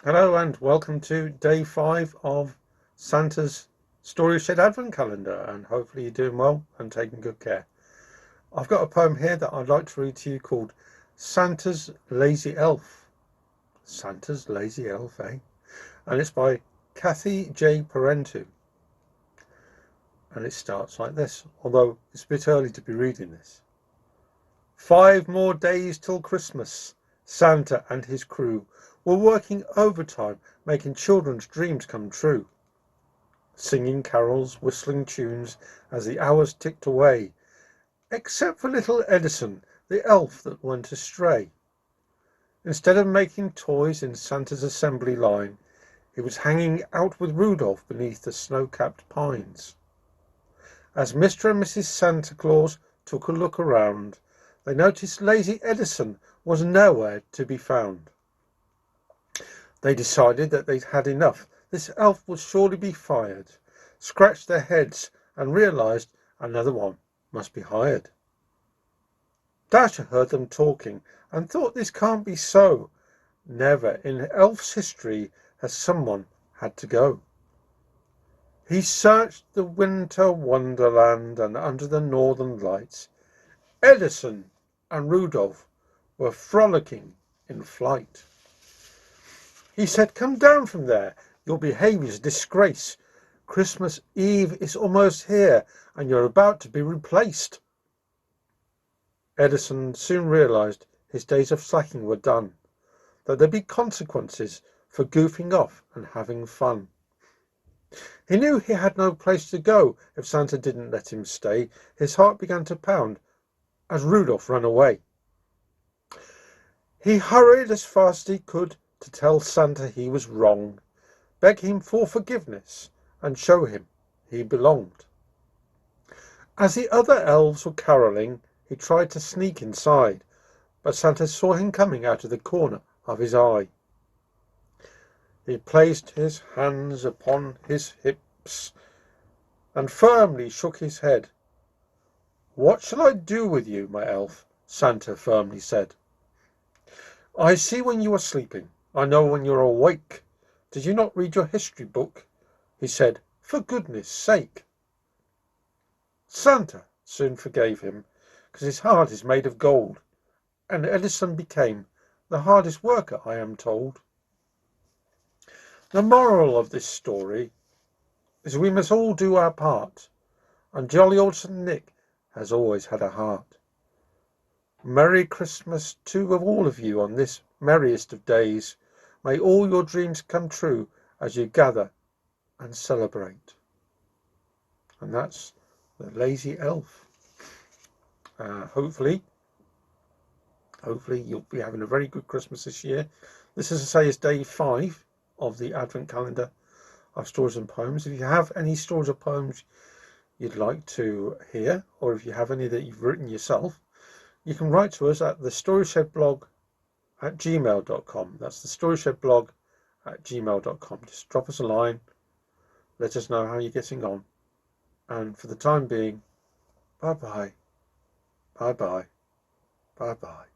Hello and welcome to day 5 of Santa's Story Shed Advent Calendar, and hopefully you're doing well and taking good care. I've got a poem here that I'd like to read to you called Santa's Lazy Elf. Santa's Lazy Elf, eh? And it's by Kathy J. Parentu. And it starts like this, although it's a bit early to be reading this. 5 more days till Christmas. Santa and his crew were working overtime, making children's dreams come true. Singing carols, whistling tunes as the hours ticked away, except for little Edison, the elf that went astray. Instead of making toys in Santa's assembly line, he was hanging out with Rudolph beneath the snow-capped pines. As Mr. and Mrs. Santa Claus took a look around, they noticed lazy Edison was nowhere to be found. They decided that they'd had enough. This elf would surely be fired, scratched their heads and realized another one must be hired. Dasher heard them talking and thought this can't be so. Never in elf's history has someone had to go. He searched the winter wonderland and under the northern lights, Edison and Rudolph were frolicking in flight. He said, "Come down from there. Your behavior's a disgrace. Christmas Eve is almost here and you're about to be replaced." Edison soon realized his days of slacking were done, that there'd be consequences for goofing off and having fun. He knew he had no place to go if Santa didn't let him stay. His heart began to pound as Rudolph ran away. He hurried as fast as he could to tell Santa he was wrong, beg him for forgiveness, and show him he belonged. As the other elves were caroling, he tried to sneak inside, but Santa saw him coming out of the corner of his eye. He placed his hands upon his hips and firmly shook his head. "What shall I do with you, my elf?" Santa firmly said. "I see when you are sleeping. I know when you're awake. Did you not read your history book?" he said. "For goodness sake." Santa soon forgave him, because his heart is made of gold, and Edison became the hardest worker, I am told. The moral of this story is we must all do our part, and jolly old St. Nick has always had a heart. Merry Christmas to all of you on this merriest of days. May all your dreams come true as you gather and celebrate. And that's the Lazy Elf. Hopefully you'll be having a very good Christmas this year. This, as I say, is day 5 of the Advent Calendar of Stories and Poems. If you have any stories or poems you'd like to hear, or if you have any that you've written yourself, you can write to us at thestoryshedblog@gmail.com. That's thestoryshedblog@gmail.com. Just drop us a line. Let us know how you're getting on. And for the time being, bye-bye. Bye-bye. Bye-bye.